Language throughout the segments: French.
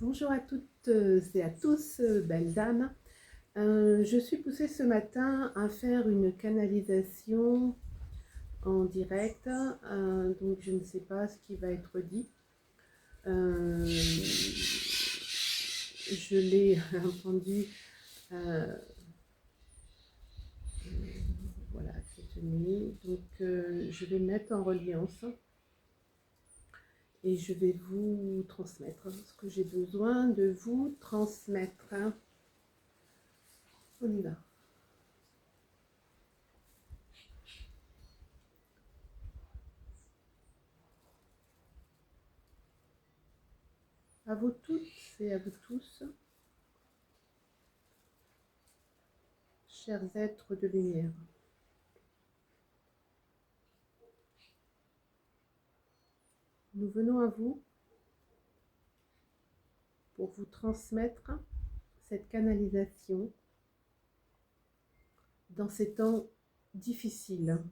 Bonjour à toutes et à tous, belles âmes. Je suis poussée ce matin à faire une canalisation en direct, donc je ne sais pas ce qui va être dit. Je l'ai entendu voilà, cette nuit, donc je vais mettre en reliance et je vais vous transmettre ce que j'ai besoin de vous transmettre. On y va. À vous toutes et à vous tous, chers êtres de lumière. Nous venons à vous pour vous transmettre cette canalisation dans ces temps difficiles.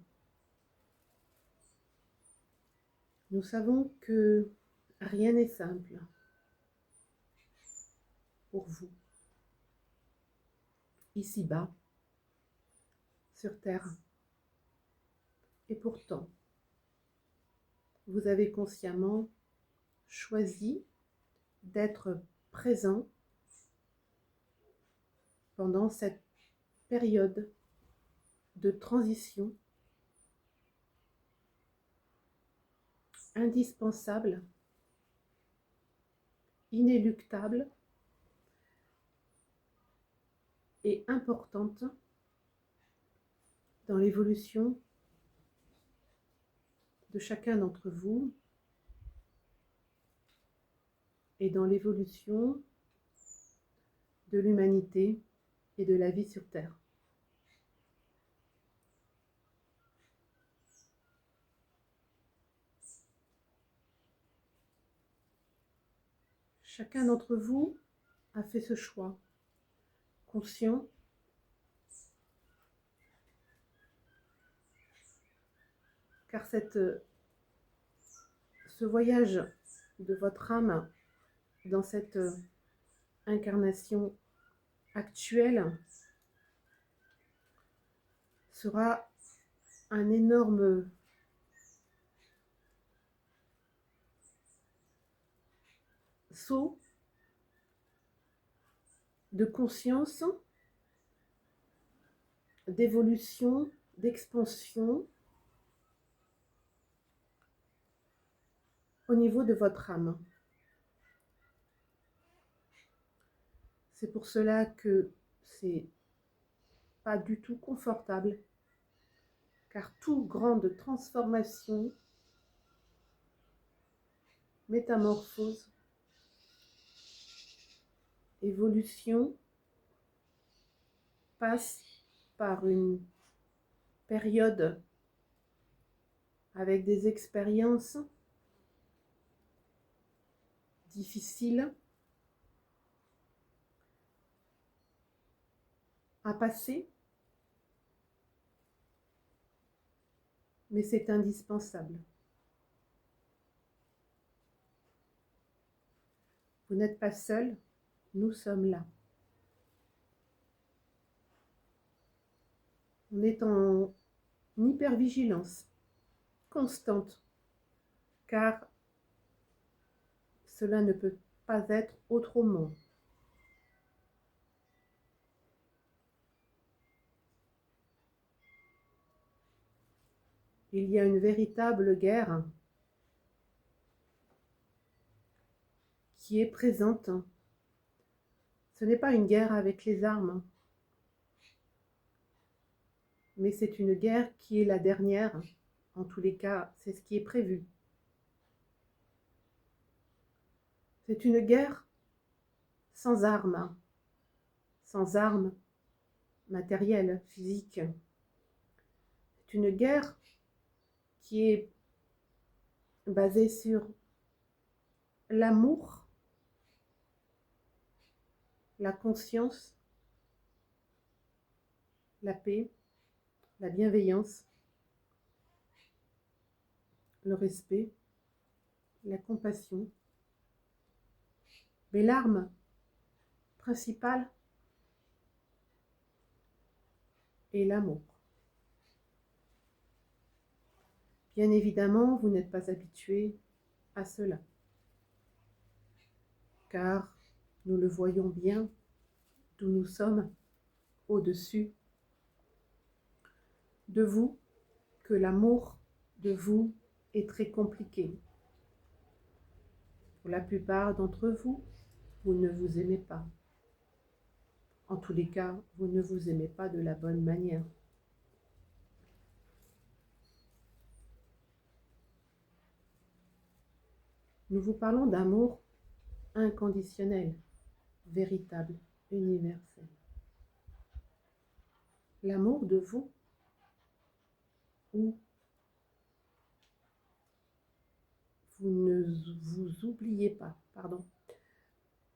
Nous savons que rien n'est simple pour vous, ici-bas, sur Terre. Et pourtant, vous avez consciemment choisi d'être présent pendant cette période de transition indispensable, inéluctable et importante dans l'évolution de chacun d'entre vous et dans l'évolution de l'humanité et de la vie sur Terre. Chacun d'entre vous a fait ce choix, conscient, car ce voyage de votre âme dans cette incarnation actuelle sera un énorme saut de conscience, d'évolution, d'expansion au niveau de votre âme. C'est pour cela que c'est pas du tout confortable, car toute grande transformation, métamorphose, évolution passe par une période avec des expériences difficiles à passer, mais c'est indispensable. Vous n'êtes pas seul, nous sommes là. On est en hypervigilance constante, car cela ne peut pas être autrement. Il y a une véritable guerre qui est présente. Ce n'est pas une guerre avec les armes, mais c'est une guerre qui est la dernière. En tous les cas, c'est ce qui est prévu. C'est une guerre sans armes matérielles, physiques. C'est une guerre qui est basée sur l'amour, la conscience, la paix, la bienveillance, le respect, la compassion, Mais l'arme principale est l'amour. Bien évidemment, vous n'êtes pas habitué à cela, car nous le voyons bien, d'où nous sommes, au-dessus de vous, que l'amour de vous est très compliqué. Pour la plupart d'entre vous, vous ne vous aimez pas. En tous les cas, vous ne vous aimez pas de la bonne manière. Nous vous parlons d'amour inconditionnel, véritable, universel. L'amour de vous, où vous ne vous oubliez pas, pardon.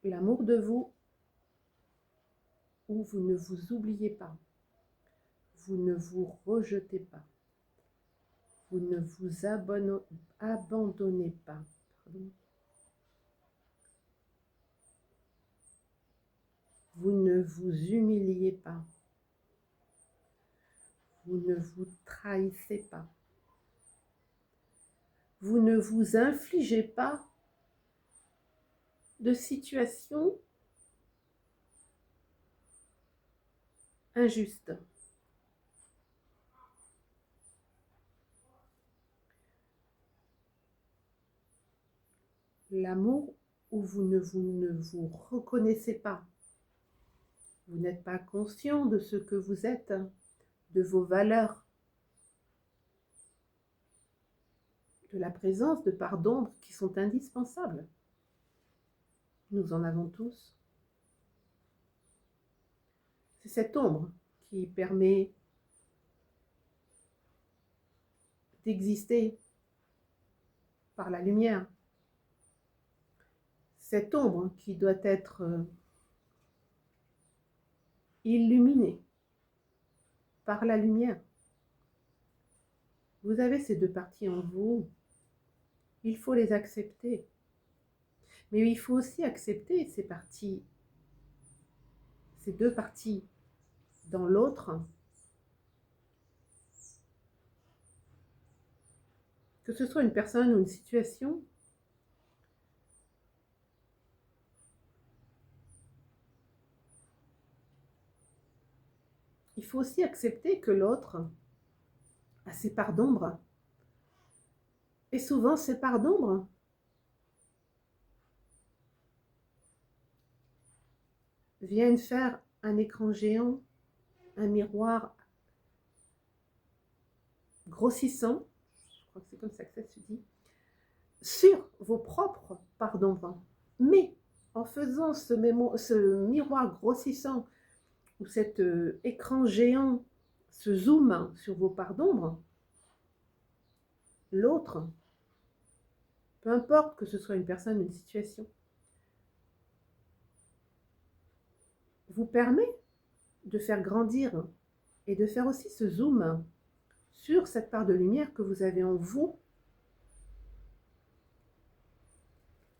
L'amour de vous, où vous ne vous oubliez pas. Vous ne vous rejetez pas. Vous ne vous abandonnez pas. Pardon. Vous ne vous humiliez pas. Vous ne vous trahissez pas. Vous ne vous infligez pas de situations injustes. L'amour où vous ne vous reconnaissez pas. Vous n'êtes pas conscient de ce que vous êtes, de vos valeurs, de la présence de parts d'ombre qui sont indispensables. Nous en avons tous. C'est cette ombre qui permet d'exister par la lumière. Cette ombre qui doit être illuminée par la lumière. Vous avez ces deux parties en vous. Il faut les accepter. Mais il faut aussi accepter ces parties, ces deux parties dans l'autre, que ce soit une personne ou une situation. Il faut aussi accepter que l'autre a ses parts d'ombre. Et souvent, ces parts d'ombre viennent faire un écran géant, un miroir grossissant, je crois que c'est comme ça que ça se dit, sur vos propres parts d'ombre. Mais en faisant ce miroir grossissant, ou cet écran géant se zoome sur vos parts d'ombre, l'autre, peu importe que ce soit une personne ou une situation, vous permet de faire grandir et de faire aussi ce zoom sur cette part de lumière que vous avez en vous,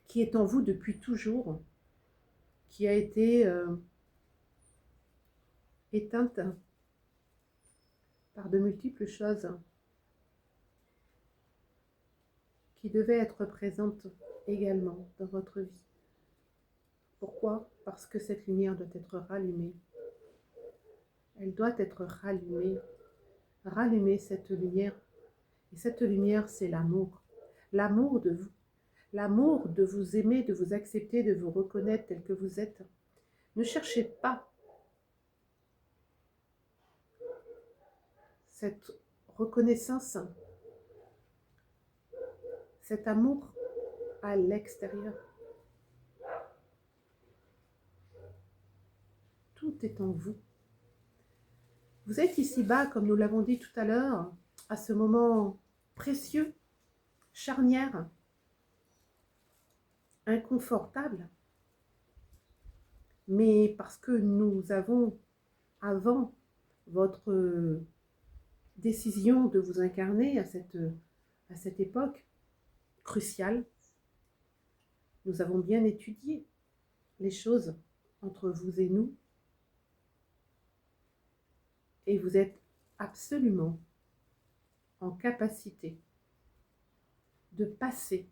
qui est en vous depuis toujours, qui a été éteinte par de multiples choses qui devaient être présentes également dans votre vie. Pourquoi? Parce que cette lumière doit être rallumée. Elle doit être rallumée. Rallumer cette lumière. Et cette lumière, c'est l'amour. L'amour de vous. L'amour de vous aimer, de vous accepter, de vous reconnaître tel que vous êtes. Ne cherchez pas cette reconnaissance, cet amour à l'extérieur. Tout est en vous. Vous êtes ici-bas, comme nous l'avons dit tout à l'heure, à ce moment précieux, charnière, inconfortable, mais parce que nous avons, avant votre décision de vous incarner à cette époque cruciale, nous avons bien étudié les choses entre vous et nous, et vous êtes absolument en capacité de passer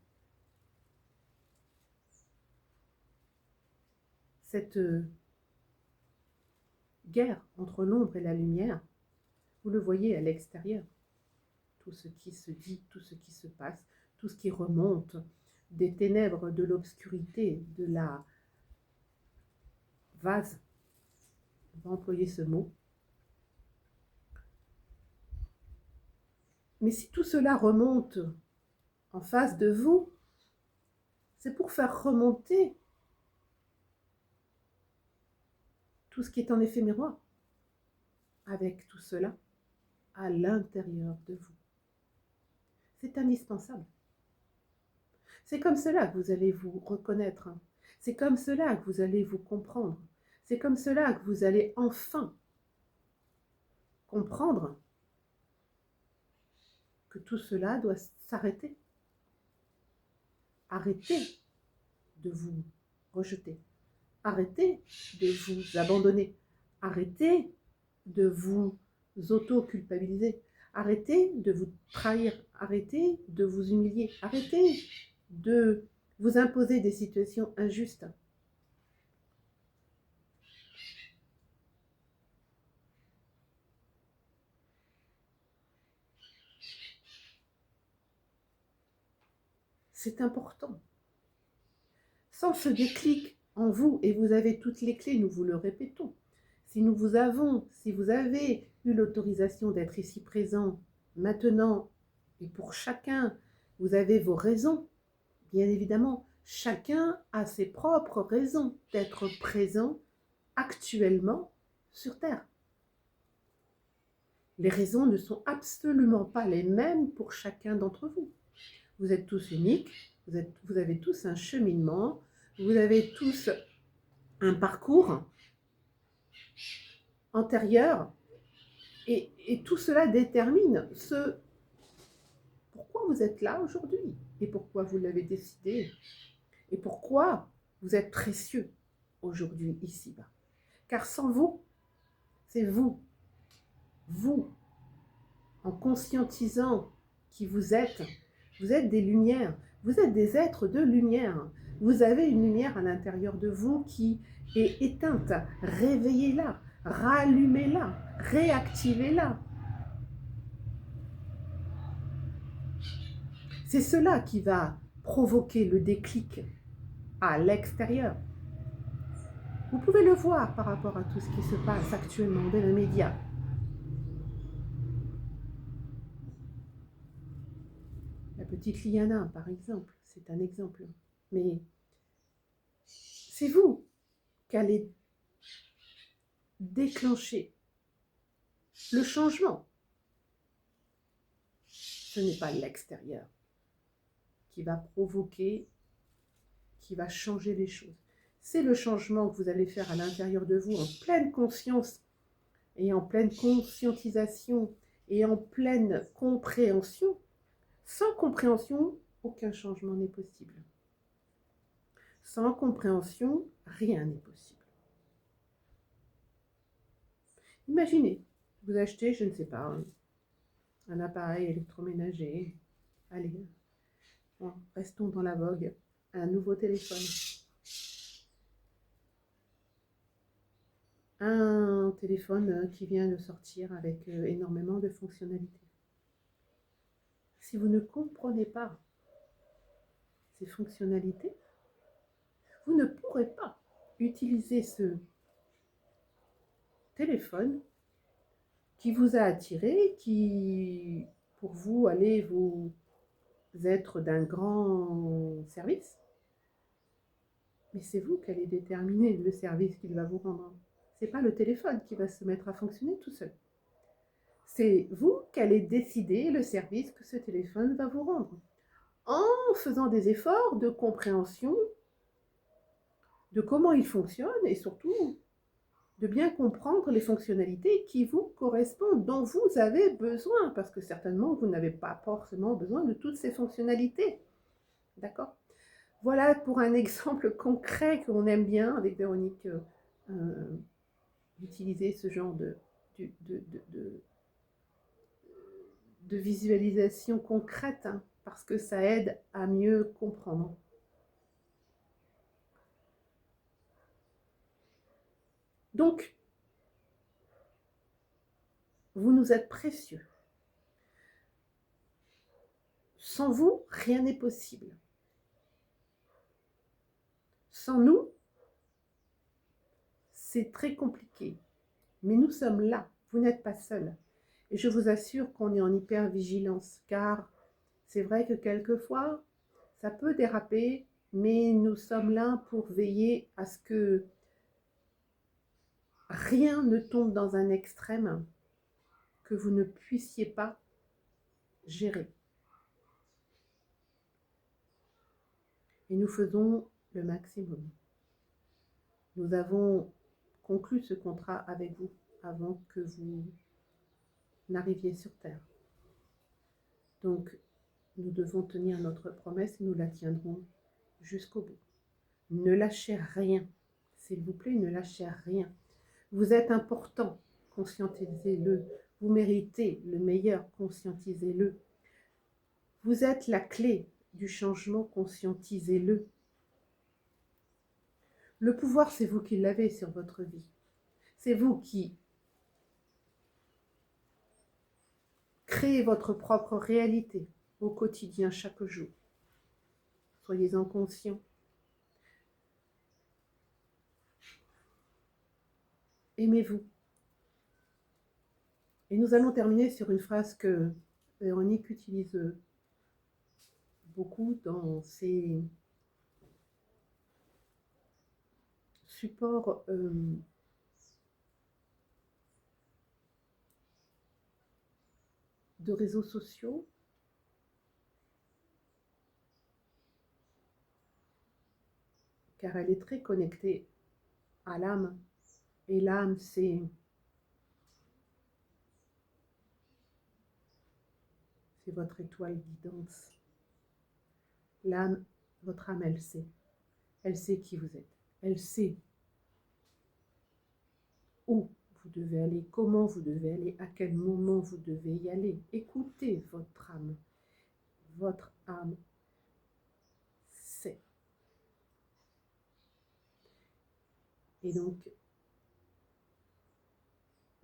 cette guerre entre l'ombre et la lumière. Vous le voyez à l'extérieur, tout ce qui se dit, tout ce qui se passe, tout ce qui remonte des ténèbres, de l'obscurité, de la vase, on va employer ce mot. Mais si tout cela remonte en face de vous, c'est pour faire remonter tout ce qui est en effet miroir avec tout cela à l'intérieur de vous. C'est indispensable. C'est comme cela que vous allez vous reconnaître. C'est comme cela que vous allez vous comprendre. C'est comme cela que vous allez enfin comprendre que tout cela doit s'arrêter. Arrêtez de vous rejeter. Arrêtez de vous abandonner. Arrêtez de vous auto-culpabiliser. Arrêtez de vous trahir. Arrêtez de vous humilier. Arrêtez de vous imposer des situations injustes. C'est important. Sans ce déclic en vous, et vous avez toutes les clés, nous vous le répétons, si vous avez eu l'autorisation d'être ici présent, maintenant, et pour chacun, vous avez vos raisons, bien évidemment, chacun a ses propres raisons d'être présent actuellement sur Terre. Les raisons ne sont absolument pas les mêmes pour chacun d'entre vous. Vous êtes tous uniques, vous avez tous un cheminement, vous avez tous un parcours antérieur, et tout cela détermine pourquoi vous êtes là aujourd'hui, et pourquoi vous l'avez décidé, et pourquoi vous êtes précieux aujourd'hui ici-bas. Car sans vous, c'est vous, en conscientisant qui vous êtes des lumières, vous êtes des êtres de lumière. Vous avez une lumière à l'intérieur de vous qui est éteinte. Réveillez-la, rallumez-la, réactivez-la. C'est cela qui va provoquer le déclic à l'extérieur. Vous pouvez le voir par rapport à tout ce qui se passe actuellement dans les médias. La petite Liana, par exemple, c'est un exemple. Mais c'est vous qui allez déclencher le changement. Ce n'est pas l'extérieur qui va provoquer, qui va changer les choses. C'est le changement que vous allez faire à l'intérieur de vous en pleine conscience et en pleine conscientisation et en pleine compréhension. Sans compréhension, aucun changement n'est possible. Sans compréhension, rien n'est possible. Imaginez, vous achetez, je ne sais pas, un appareil électroménager. Allez, bon, restons dans la vogue. Un nouveau téléphone. Un téléphone qui vient de sortir avec énormément de fonctionnalités. Si vous ne comprenez pas ces fonctionnalités, vous ne pourrez pas utiliser ce téléphone qui vous a attiré, qui pour vous allez vous être d'un grand service. Mais c'est vous qui allez déterminer le service qu'il va vous rendre. Ce n'est pas le téléphone qui va se mettre à fonctionner tout seul. C'est vous qui allez décider le service que ce téléphone va vous rendre. En faisant des efforts de compréhension de comment il fonctionne et surtout de bien comprendre les fonctionnalités qui vous correspondent, dont vous avez besoin, parce que certainement vous n'avez pas forcément besoin de toutes ces fonctionnalités. D'accord ? Voilà pour un exemple concret qu'on aime bien avec Véronique, utiliser ce genre de visualisation concrète, hein, parce que ça aide à mieux comprendre. Donc, vous nous êtes précieux. Sans vous, rien n'est possible. Sans nous, c'est très compliqué. Mais nous sommes là, vous n'êtes pas seul. Et je vous assure qu'on est en hyper-vigilance, car c'est vrai que quelquefois, ça peut déraper, mais nous sommes là pour veiller à ce que rien ne tombe dans un extrême que vous ne puissiez pas gérer. Et nous faisons le maximum. Nous avons conclu ce contrat avec vous avant que vous n'arriviez sur Terre. Donc, nous devons tenir notre promesse et nous la tiendrons jusqu'au bout. Ne lâchez rien, s'il vous plaît, ne lâchez rien. Vous êtes important, conscientisez-le. Vous méritez le meilleur, conscientisez-le. Vous êtes la clé du changement, conscientisez-le. Le pouvoir, c'est vous qui l'avez sur votre vie. C'est vous qui créez votre propre réalité au quotidien, chaque jour. Soyez-en conscients. Aimez-vous. Et nous allons terminer sur une phrase que Véronique utilise beaucoup dans ses supports de réseaux sociaux. Car elle est très connectée à l'âme. Et l'âme, c'est votre étoile guidante. L'âme, votre âme, elle sait. Elle sait qui vous êtes. Elle sait où vous devez aller, comment vous devez aller, à quel moment vous devez y aller. Écoutez votre âme. Votre âme sait. Et donc,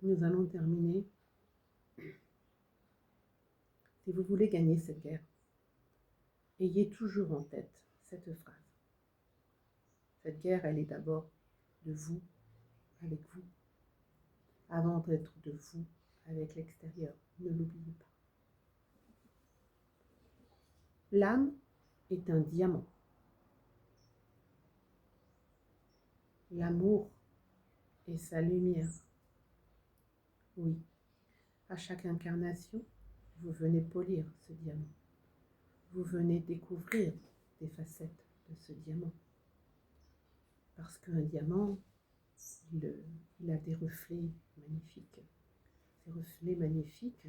nous allons terminer. Si vous voulez gagner cette guerre, ayez toujours en tête cette phrase. Cette guerre, elle est d'abord de vous, avec vous, avant d'être de vous, avec l'extérieur. Ne l'oubliez pas. L'âme est un diamant. L'amour est sa lumière. Oui, à chaque incarnation, vous venez polir ce diamant. Vous venez découvrir des facettes de ce diamant. Parce qu'un diamant, il a des reflets magnifiques. Ces reflets magnifiques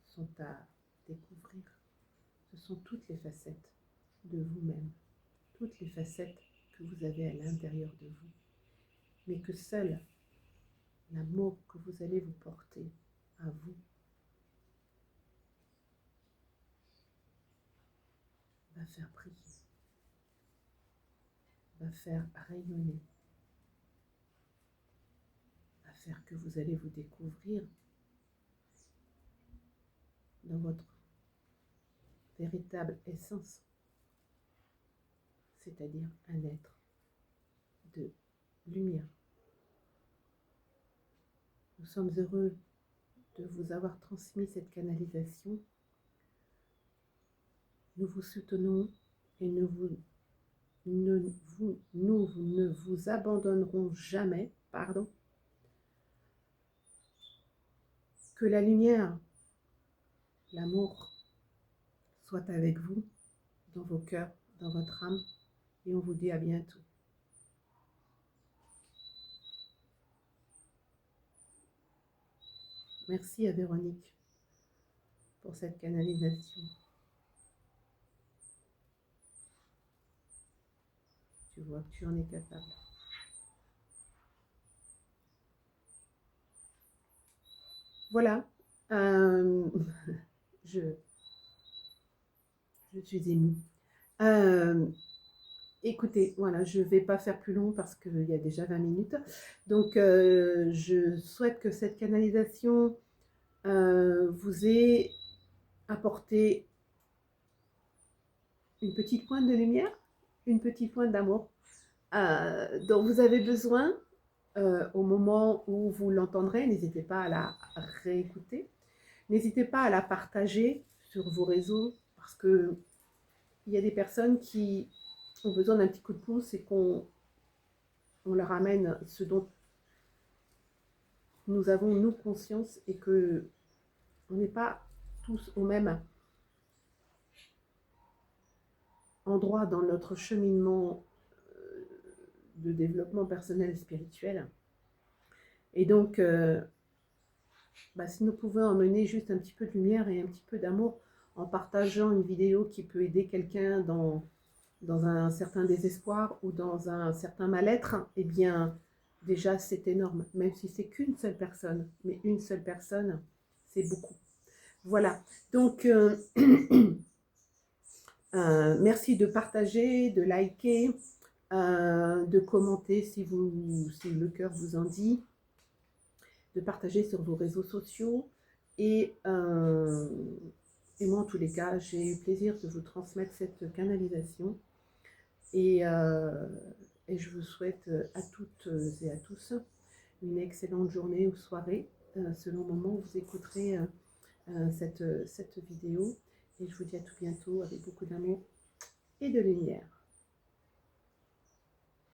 sont à découvrir. Ce sont toutes les facettes de vous-même, toutes les facettes que vous avez à l'intérieur de vous, mais que seul l'amour que vous allez vous porter à vous va faire briller, va faire rayonner, va faire que vous allez vous découvrir dans votre véritable essence, c'est-à-dire un être de lumière. Nous sommes heureux de vous avoir transmis cette canalisation. Nous vous soutenons et nous ne vous abandonnerons jamais. Que la lumière, l'amour soit avec vous, dans vos cœurs, dans votre âme, et on vous dit à bientôt. Merci à Véronique pour cette canalisation. tu vois que tu en es capable. Voilà, je, je suis émue. Écoutez, voilà, je ne vais pas faire plus long parce qu'il y a déjà 20 minutes. Donc, je souhaite que cette canalisation vous ait apporté une petite pointe de lumière, une petite pointe d'amour dont vous avez besoin au moment où vous l'entendrez. N'hésitez pas à la réécouter. N'hésitez pas à la partager sur vos réseaux parce que il y a des personnes qui ont besoin d'un petit coup de pouce et qu'on leur amène ce dont nous avons, nous, conscience et que on n'est pas tous au même endroit dans notre cheminement de développement personnel et spirituel. Et donc, si nous pouvons emmener juste un petit peu de lumière et un petit peu d'amour en partageant une vidéo qui peut aider quelqu'un dans un certain désespoir ou dans un certain mal-être, eh bien, déjà, c'est énorme. Même si c'est qu'une seule personne, mais une seule personne, c'est beaucoup. Voilà. Donc, merci de partager, de liker, de commenter si le cœur vous en dit, de partager sur vos réseaux sociaux. Et moi, en tous les cas, j'ai eu plaisir de vous transmettre cette canalisation. Et je vous souhaite à toutes et à tous une excellente journée ou soirée, selon le moment où vous écouterez cette vidéo. Et je vous dis à tout bientôt avec beaucoup d'amour et de lumière.